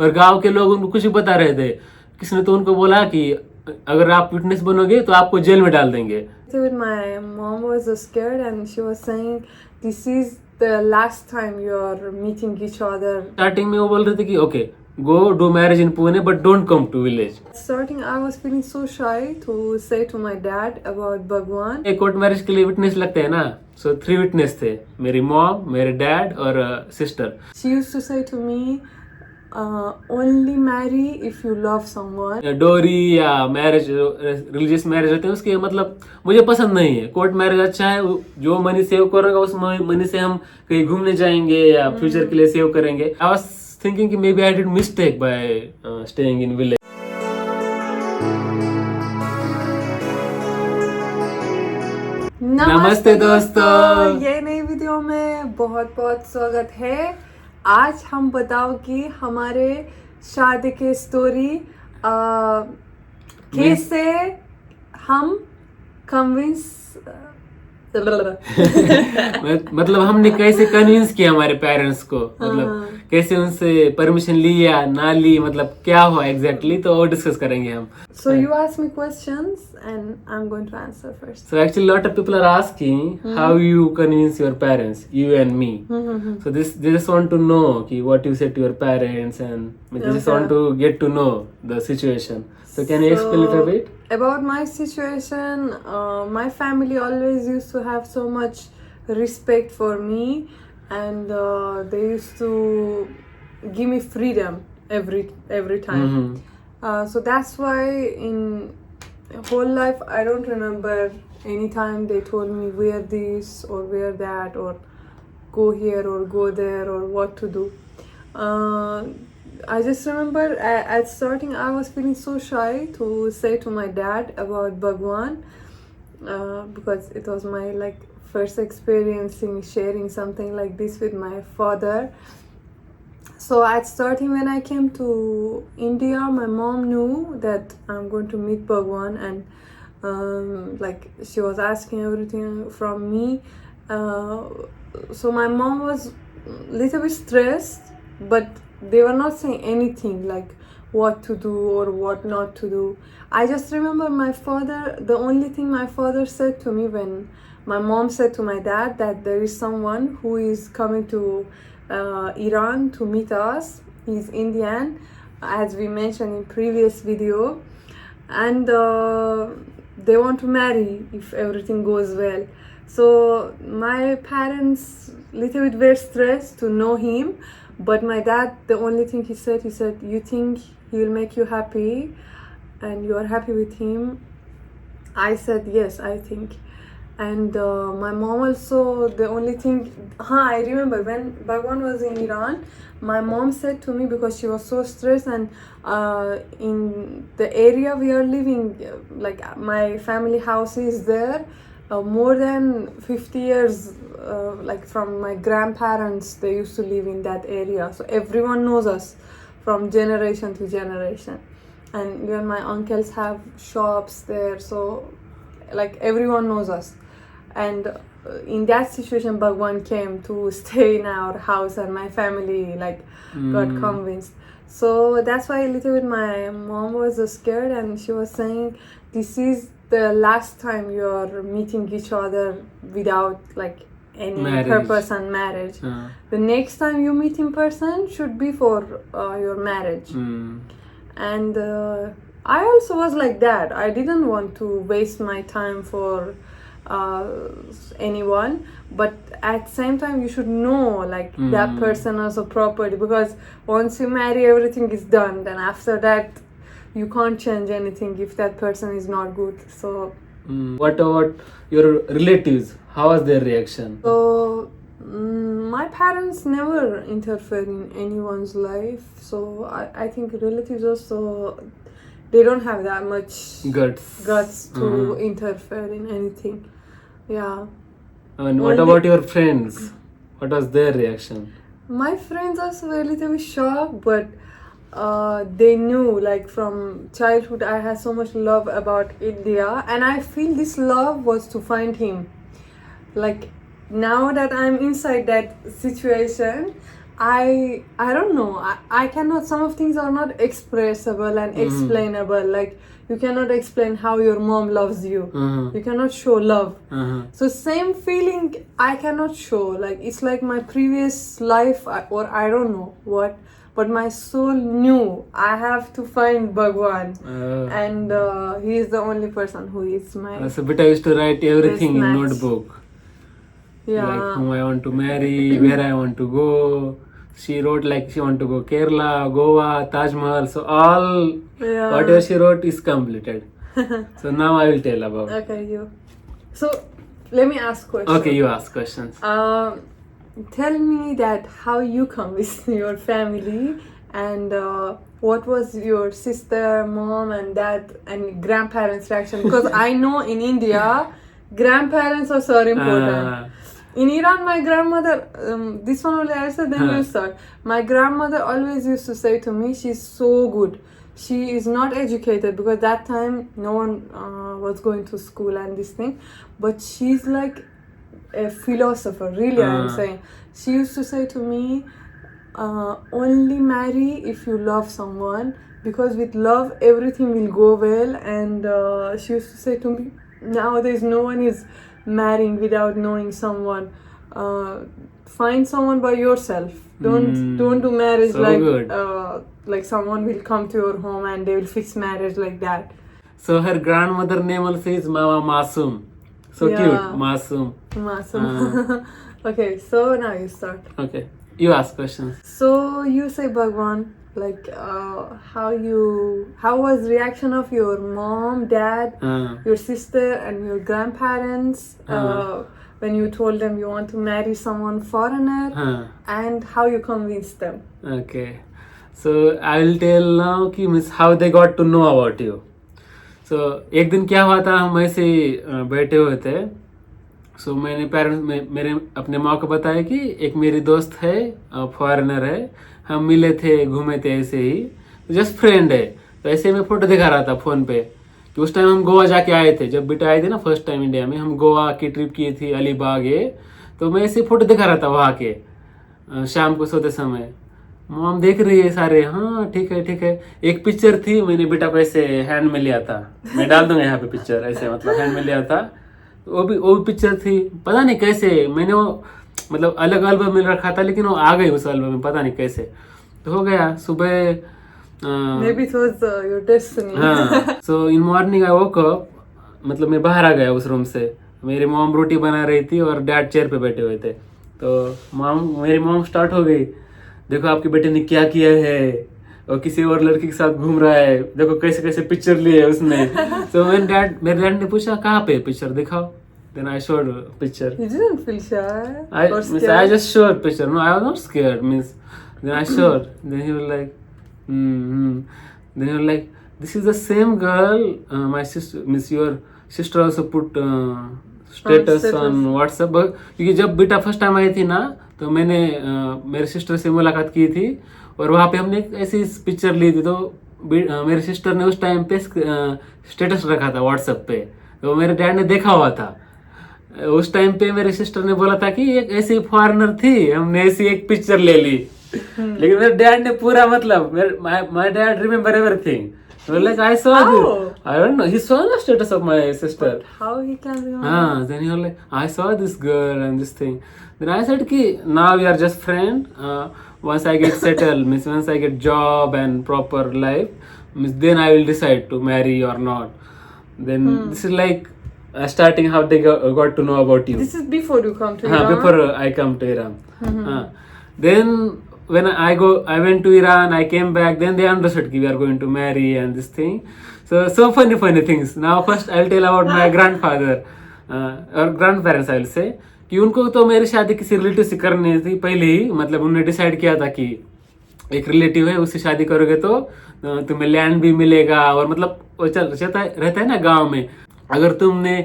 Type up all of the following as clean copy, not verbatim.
और गांव के लोग उनको कुछ बता रहे थे। किसने तो उनको बोला कि अगर आप विटनेस बनोगे तो आपको जेल में डाल देंगे। My mom was scared and she was saying, "This is the last time you are meeting each other." Starting में वो बोल रहे थे कि okay go do marriage in Pune but don't come to village. Starting, I was feeling so shy to say to my dad about Bhagwan. एक court marriage के लिए witness लगते हैं ना, सो 3 विटनेस थे, मेरी मॉम, मेरे डैड और sister. She used to say to me, only marry if you love someone. डोरी या मैरिज, रिलीजियस मैरिज होते हैं उसके मतलब मुझे पसंद नहीं है। कोर्ट मैरिज अच्छा है, जो मनी सेव करेगा उस मनी से हम कहीं घूमने जाएंगे या फ्यूचर के लिए सेव करेंगे। आई वाज थिंकिंग कि maybe I did mistake by staying in village. नमस्ते दोस्तों, ये नई वीडियो में बहुत बहुत स्वागत है। आज हम बताओ कि हमारे शादी के स्टोरी कैसे हम कन्विंस मतलब हमने कैसे कन्विंस किया हमारे पेरेंट्स को, मतलब कैसे उनसे परमिशन ली या ना ली, मतलब क्या हुआ एग्जैक्टली, तो वो डिस्कस करेंगे हम। So you ask me questions and I'm going to answer first. So actually lot of people are asking how you convince your parents, you and me. So they just want to know कि what you said to your parents and they just want to get to know the situation. So can you explain a little bit? About my situation, my family always used to have so much respect for me and they used to give me freedom every time. So that's why in whole life I don't remember any time they told me wear this or wear that or go here or go there or what to do. I just remember at starting I was feeling so shy to say to my dad about Bhagwan because it was my first experience in sharing something like this with my father. So at starting when I came to India, my mom knew that I'm going to meet Bhagwan and she was asking everything from me. So my mom was little bit stressed, but they were not saying anything like what to do or what not to do. I just remember my father, the only thing my father said to me when my mom said to my dad that there is someone who is coming to Iran to meet us. He's Indian, as we mentioned in previous video, and they want to marry if everything goes well. So my parents little bit were stressed to know him, but my dad, the only thing he said, you think he will make you happy and you are happy with him? I said yes, I think. And my mom also, the only thing, I remember when Bhagwan was in Iran, my mom said to me, because she was so stressed and in the area we are living, my family house is there, more than 50 years, from my grandparents, they used to live in that area. So everyone knows us from generation to generation. And even my uncles have shops there, so everyone knows us. And in that situation, Bhagwan came to stay in our house and my family got convinced. So that's why a little bit my mom was scared and she was saying, this is the last time you are meeting each other without any marriage. Purpose and marriage. The next time you meet in person should be for your marriage. And I also was like that. I didn't want to waste my time for anyone, but at same time you should know that person as a property, because once you marry everything is done, then after that you can't change anything if that person is not good. So what about your relatives? How was their reaction? So my parents never interfere in anyone's life, so I think relatives also, they don't have that much guts to interfere in anything. Yeah. And what about your friends? What was their reaction? My friends also were a little bit shocked, but they knew from childhood I had so much love about India, and I feel this love was to find him. Now that I'm inside that situation, I don't know. I cannot. Some of things are not expressible and explainable. Like you cannot explain how your mom loves you. You cannot show love. So same feeling I cannot show. Like it's like my previous life or I don't know what. But my soul knew I have to find Bhagwan, and he is the only person who is my. So Beta used to write everything in match. notebook. Yeah. Like whom I want to marry, where I want to go. She wrote like she want to go Kerala, Goa, Taj Mahal. So all Yeah. whatever she wrote is completed. So now I will tell about. Okay, you. So let me ask questions. Okay, you ask questions. Tell me that how you come with your family and what was your sister, mom, and dad and grandparents' reaction? Because I know in India, grandparents are so important. In Iran, my grandmother, this one only I said, then you start. My grandmother always used to say to me, she's so good. She is not educated because that time no one was going to school and this thing. But she's like a philosopher, really, I'm saying. She used to say to me, only marry if you love someone because with love everything will go well. And she used to say to me, nowadays no one is marrying without knowing someone. Find someone by yourself. Don't do marriage So like good. like someone will come to your home and they will fix marriage like that. So her grandmother name also is Mama Masum. So Yeah. cute, Masum. Awesome. Okay, so now you start. Okay, you ask questions. So you say Bhagwan, like how was reaction of your mom, dad, your sister, and your grandparents when you told them you want to marry someone foreigner, and how you convinced them? Okay, so I will tell now कि means how they got to know about you. So एक दिन क्या हुआ था, हम ऐसे ही बैठे हुए थे. सो मैंने पेरेंट्स मेरे अपने माँ को बताया कि एक मेरी दोस्त है, फॉरेनर है, हम मिले थे, घूमे थे ऐसे ही, जस्ट फ्रेंड है. तो ऐसे मैं फोटो दिखा रहा था फोन पे कि उस टाइम हम गोवा जाके आए थे, जब बेटा आए थे ना फर्स्ट टाइम इंडिया में, हम गोवा की ट्रिप की थी, अलीबाग ये. तो मैं ऐसे फोटो दिखा रहा था वहाँ के शाम को सोते समय. मॉम देख रही है सारे, हाँ ठीक है ठीक है. एक पिक्चर थी, मैंने बेटा को ऐसे हैंड में लिया था, मैं डाल दूंगा यहाँ पे पिक्चर, ऐसे मतलब हैंड में लिया था. वो भी पिक्चर थी, पता नहीं कैसे मैंने वो मतलब अलग एल्बम में रखा था, लेकिन वो आ गई उस एल्बम में, पता नहीं कैसे. तो हो गया सुबह. Maybe it was your destiny. हाँ. सो in morning I woke up, मतलब मैं बाहर आ गया उस रूम से. मेरी मॉम रोटी बना रही थी और डैड चेयर पे बैठे हुए थे. तो मेरी मॉम स्टार्ट हो गई, देखो आपके बेटे ने क्या किया है, और किसी और लड़की के साथ घूम रहा है, देखो कैसे कैसे पिक्चर लिए है उसने. तो मेरे डैड ने पूछा कहाँ पे पिक्चर दिखाओ. Then I showed picture. You didn't feel shy or I scared? just showed picture. No, I was not scared. Then I showed. Then he was like, Then he was like, this is the same girl. My sister, your sister also put status on WhatsApp. क्योंकि जब बेटा first time I थी ना, तो मैंने मेरे sister से मुलाकात की थी और वहाँ पे हमने ऐसी पिक्चर ली थी. तो मेरे सिस्टर ने उस टाइम पे स्टेटस रखा था व्हाट्सएप पे, तो मेरे डैड ने देखा हुआ था. उस टाइम पे मेरे सिस्टर ने बोला था कि एक ऐसी फॉरेनर थी, हमने ऐसी एक पिक्चर ले ली. लेकिन मेरे डैड ने पूरा मतलब my dad remember everything. So like I saw this. I don't know. He saw the status of my sister. But how he can remember? Then he was like, I saw this girl and this thing. Then I said कि now we are just friend. Once I get settled, means once I get job and proper life, means then I will decide to marry or not. Then this is like starting how they got to know about you. This is before you come to Iran? Before I come to Iran. Then when I went to Iran, I came back, then they understood that we are going to marry and this thing. So funny things. Now first I'll tell about my grandfather or grandparents I will say. कि उनको तो मेरी शादी किसी relative से करनी थी पहले ही, मतलब उन्होंने डिसाइड किया था कि एक रिलेटिव है उससे शादी करोगे तो तुम्हें लैंड भी मिलेगा, और मतलब वो रहता है ना गांव में, अगर तुमने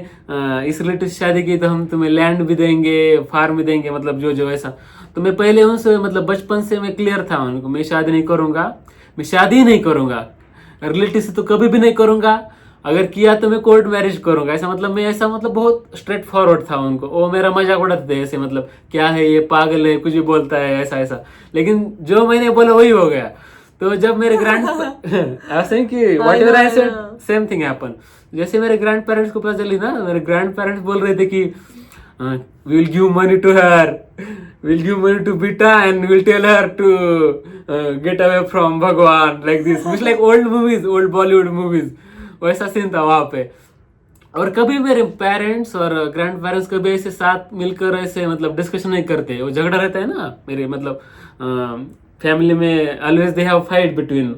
इस रिलेटिव से शादी की तो हम तुम्हें लैंड भी देंगे, फार्म भी देंगे, मतलब जो ऐसा. तो मैं पहले उनसे मतलब बचपन से मैं क्लियर था उनको, मैं शादी नहीं करूंगा, रिलेटिव से तो कभी भी नहीं करूंगा, अगर किया तो मैं कोर्ट मैरिज करूंगा, ऐसा मतलब मैं ऐसा मतलब बहुत स्ट्रेट फॉरवर्ड था उनको। वो मेरा मजाक उड़ाते थे ऐसे, मतलब क्या है ये पागल है, कुछ भी बोलता है ऐसा ऐसा। लेकिन जो मैंने बोला वही हो गया। तो जब मेरे ग्रैंड ऐसे कि what ever I said same thing happen. जैसे मेरे ग्रैंड पेरेंट्स को पता चली ना, मेरे ग्रैंड पेरेंट्स बोल रहे थे कि we'll give money to her, we'll give money to Bita and we'll tell her to get away from Bhagwan, like this, which like old movies, old Bollywood movies, वैसा सीन था वहां पे। और कभी मेरे पेरेंट्स और ग्रैंड पेरेंट्स कभी ऐसे साथ मिलकर ऐसे मतलब डिस्कशन नहीं करते, वो झगड़ा रहता है ना मेरे मतलब फैमिली में, always they have fight between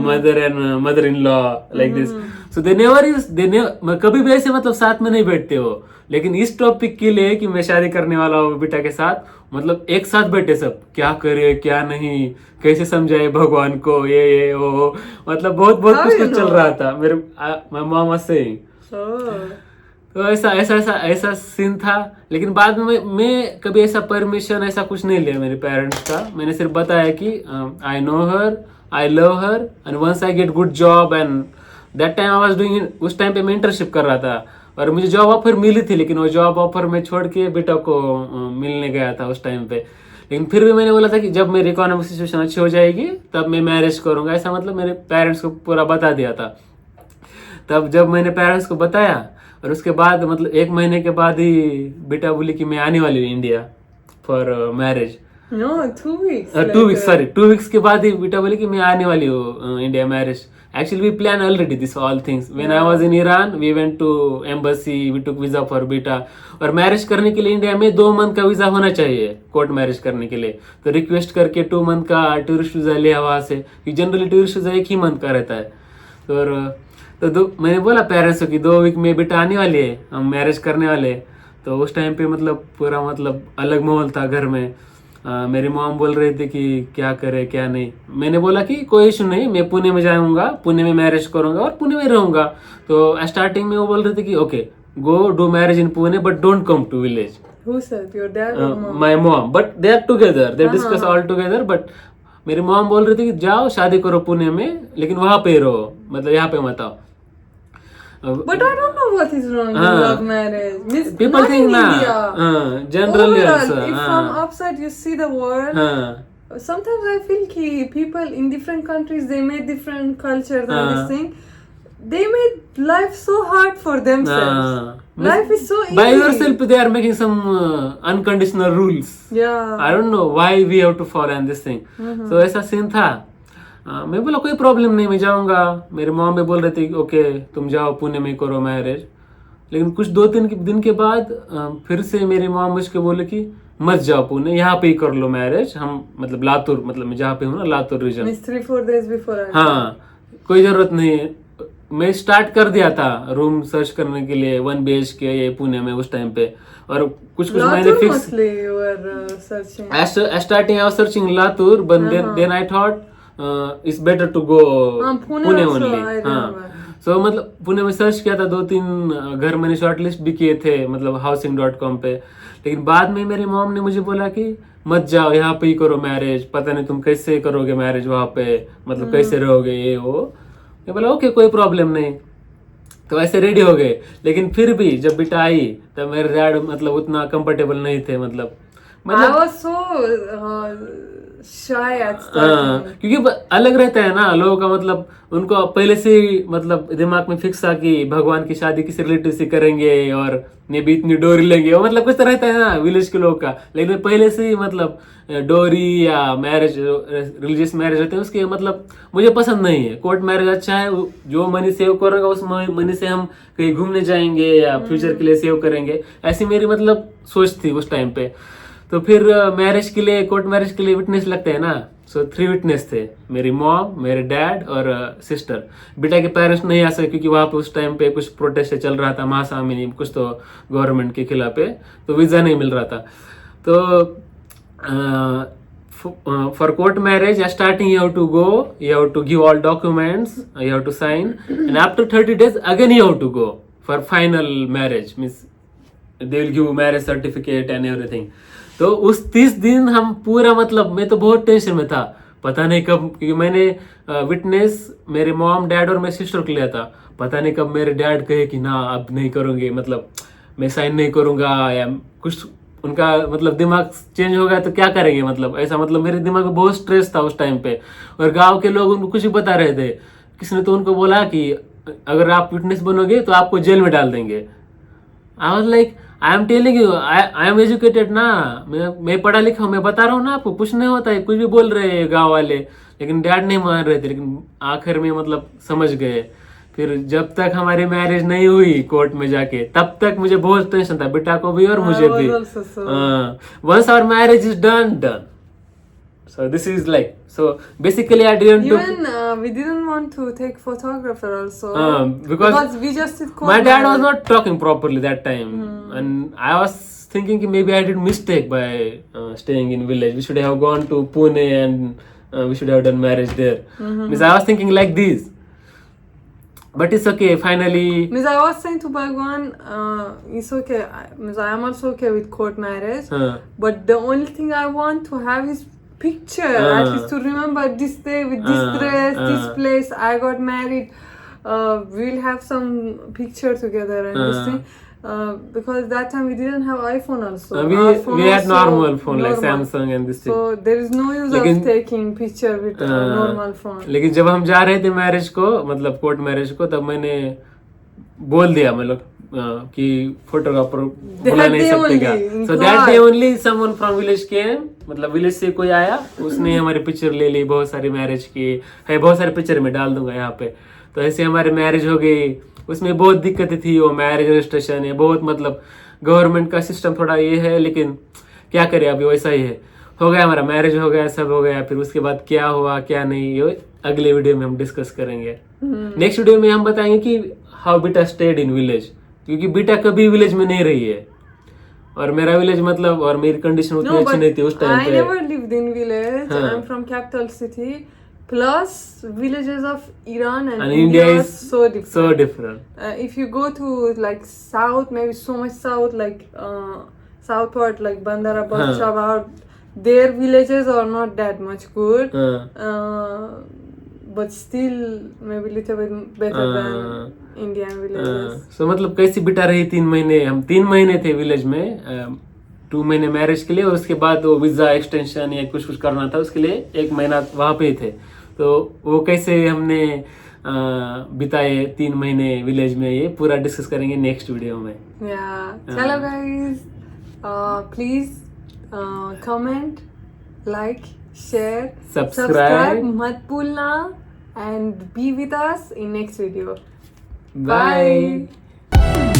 mother and mother in law like this. So they never कभी भी ऐसे मतलब साथ में नहीं बैठते हो। लेकिन इस टॉपिक के लिए कि मैं शादी करने वाला हूँ बेटा के साथ, मतलब एक साथ बैठे सब, क्या करे क्या नहीं, कैसे समझाए भगवान को, ये वो, मतलब बहुत बहुत कुछ चल रहा था मेरे मामा से। तो ऐसा सीन था। लेकिन बाद में मैं कभी ऐसा परमिशन ऐसा कुछ नहीं लिया मेरे पेरेंट्स का। मैंने सिर्फ बताया कि I know her, I love her and once I get good job and that time I was doing, उस टाइम पे मैं इंटर्नशिप कर रहा था और मुझे जॉब ऑफर मिली थी, लेकिन वो जॉब ऑफर मैं छोड़ के बेटा को मिलने गया था उस टाइम पे। लेकिन फिर भी मैंने बोला था कि जब मेरी इकोनॉमिक सिचुएशन अच्छी हो जाएगी तब मैं मैरिज करूंगा, ऐसा मतलब मेरे पेरेंट्स को पूरा बता दिया था। तब जब मैंने पेरेंट्स को बताया और उसके बाद मतलब 1 महीने के बाद ही बेटा बोली कि मैं आने वाली हूँ India for marriage. No, 2 weeks. 2 weeks, sorry, 2 weeks के बाद ही बेटा बोली कि मैं आने वाली हूँ India marriage. Actually, we planned already this all things. When I was in Iran, we went to embassy, we took visa for बेटा। और मैरिज करने के लिए इंडिया में 2 मंथ का वीजा होना चाहिए कोर्ट मैरिज करने के लिए। तो रिक्वेस्ट करके 2 मंथ का टूरिस्ट वीजा लिया वहां से, कि जनरली टूरिस्ट वीजा 1 ही मंथ का रहता है। तो मैंने बोला पेरेंट्स को कि 2 वीक में बेटा आने वाली है, हम मैरिज करने वाले। तो उस टाइम पे मतलब पूरा मतलब अलग माहौल था घर में। मेरी मॉम बोल रही थी कि क्या करे क्या नहीं। मैंने बोला कि कोई इशू नहीं, मैं पुणे में जाऊंगा, पुणे में मैरिज करूंगा और पुणे में रहूंगा। तो स्टार्टिंग में वो बोल रहे थे कि okay go do marriage in Pune but don't come to village. Who said? Your dad or mom? My mom, but they are together, they discuss all together. But मेरी मॉम बोल रही थी कि जाओ शादी करो पुणे में, लेकिन वहां पे रहो, मतलब यहाँ पे मत आओ। But I don't know what is wrong with love marriage. Means People not think in na, India. generally Overall, also, if from outside you see the world, sometimes I feel ki people in different countries, they made different cultures and this thing. They made life so hard for themselves. Life is so easy. By yourself they are making some unconditional rules. Yeah. I don't know why we have to follow and this thing. So ऐसा scene था। मैं बोला कोई problem नहीं, मैं जाऊंगा। मेरे mom भी बोल रहे थे ओके तुम जाओ पुणे में करो मैरिज। लेकिन कुछ 2-3 दिन के बाद फिर से मेरी मॉम मुझको बोले कि मत जाओ पुणे, यहाँ पे ही कर लो मैरिज। हम मतलब लातूर, मतलब मैं जहाँ पे हूँ ना Latur reason. Means 3-4 days before. हाँ, कोई जरूरत नहीं है। मैं स्टार्ट कर दिया था रूम सर्च करने के लिए 1 BHK ये पुणे में उस टाइम पे। और कुछ मैंने fix starting I was searching Latur, but then I thought it's better to go Pune only. हाँ, सो मतलब पुणे में सर्च किया था, 2-3 घर मैंने शॉर्टलिस्ट भी किए थे मतलब housing.com पे। लेकिन बाद में मेरी मॉम ने मुझे बोला कि मत जाओ, यहाँ पे ही करो मैरिज, पता नहीं तुम कैसे करोगे मैरिज वहां पे, मतलब कैसे रहोगे ये वो। मैं बोला ओके कोई प्रॉब्लम नहीं। तो ऐसे रेडी हो गए। लेकिन फिर भी जब बेटा आई तब मेरे डैड मतलब उतना कंफर्टेबल नहीं थे, मतलब I was so shy at starting. क्योंकि अलग रहता है ना लोगों का, मतलब उनको पहले से मतलब दिमाग में फिक्स था कि भगवान की शादी किसी रिलेटिव से करेंगे और ने भी इतनी डोरी लेंगे, वो मतलब कुछ तो रहता है ना विलेज के लोग का। लेकिन पहले से ही मतलब डोरी या मैरिज, रिलीजियस मैरिज होते हैं उसके मतलब मुझे पसंद नहीं है। कोर्ट मैरिज अच्छा है, जो मनी सेव करेगा उस मनी से हम कहीं घूमने जाएंगे या फ्यूचर के लिए सेव करेंगे, ऐसी मेरी मतलब सोच थी उस टाइम पे। तो फिर मैरिज के लिए, कोर्ट मैरिज के लिए विटनेस लगते हैं ना। सो 3 विटनेस थे, मेरी मॉम, मेरे डैड और सिस्टर। बेटा के पेरेंट्स नहीं आ सके क्योंकि वहां पे उस टाइम पे कुछ प्रोटेस्ट चल रहा था, महासामिनी कुछ तो गवर्नमेंट के खिलाफ है, तो वीजा नहीं मिल रहा था। तो for court marriage starting you have to go, you have to give all documents, you have to sign, and after 30 days again you have to go for final marriage, means they will give marriage certificate and everything. तो उस 30 दिन हम पूरा मतलब मैं तो बहुत tension में था, पता नहीं कब, क्योंकि मैंने विटनेस मेरे मॉम डैड और मेरे सिस्टर को लिया था, पता नहीं कब मेरे डैड कहे कि ना अब नहीं करोगे, मतलब मैं साइन नहीं करूंगा, या कुछ उनका मतलब दिमाग चेंज हो गया तो क्या करेंगे, मतलब ऐसा, मतलब मेरे दिमाग में बहुत स्ट्रेस था उस टाइम पे। और गांव के लोग उनको कुछ भी बता रहे थे, किसी ने तो उनको बोला कि अगर आप विटनेस बनोगे तो आपको जेल में डाल देंगे। I was like I am telling you, I am educated ना, मैं पढ़ा लिखा हूँ, मैं बता रहा हूँ ना आपको, कुछ नहीं होता है, कुछ भी बोल रहे हैं गाँव वाले। लेकिन डैड नहीं मान रहे थे, लेकिन आखिर में मतलब समझ गए। फिर जब तक हमारी मैरिज नहीं हुई कोर्ट में जाके, तब तक मुझे बहुत टेंशन था, बेटा को भी और मुझे भी। Once our marriage is done, so this is like, so basically I didn't Even we didn't want to take photographer also because we just did my dad was not talking properly that time, and I was thinking कि maybe I did mistake by staying in village. We should have gone to Pune and we should have done marriage there. Means I was thinking like this, but it's okay. Finally, Means I was saying to Bhagwan, it's okay. Means I am also okay with court marriage, but the only thing I want to have is picture, at least to remember this day with this dress, this place I got married. We'll have some picture together and this thing. Because that time we didn't have iPhone also. We had normal phone like Samsung and this thing. So there is no use of taking picture with a normal phone. लेकिन जब हम जा रहे थे marriage को, मतलब court marriage को, तब मैंने बोल दिया मतलब कि फोटोग्राफर बुला नहीं सकते क्या। So that day only someone from village came, मतलब विलेज से कोई आया, उसने हमारी पिक्चर ले ली, बहुत सारी मैरिज की है, बहुत सारे पिक्चर में डाल दूंगा यहाँ पे। तो ऐसे हमारी मैरिज हो गई। उसमें बहुत दिक्कतें थी, वो मैरिज रजिस्ट्रेशन है बहुत, मतलब गवर्नमेंट का सिस्टम थोड़ा ये है, लेकिन क्या करें अभी वैसा ही है। हो गया हमारा मैरिज, हो गया सब हो गया। फिर उसके बाद क्या हुआ क्या नहीं, ये अगले वीडियो में हम डिस्कस करेंगे। नेक्स्ट वीडियो में हम बताएंगे कि how beta stayed in village, क्योंकि बीटा कभी विलेज में नहीं रही है, और मेरा विलेज मतलब, और मेरी कंडीशन उतनी अच्छी नहीं थी उस टाइम पे। I never lived in village. I'm from capital city. Plus villages of Iran and India is so different. If you go to like south, maybe so much south, like south part, like Bandara, Balshabah, their villages are not that much good. But still maybe little bit better than Indian villages. So मतलब कैसी beta रही 3 महीने, हम 3 महीने थे village में, 2 महीने marriage के लिए, और उसके बाद वो वीजा एक्सटेंशन या कुछ करना था, उसके लिए 1 महीना वहाँ पे ही थे। तो वो कैसे हमने बिताए 3 महीने विलेज में, ये पूरा डिस्कस करेंगे नेक्स्ट वीडियो में। चलो guys, please comment, like, share, subscribe मत भूलना, and be with us in next video. Bye.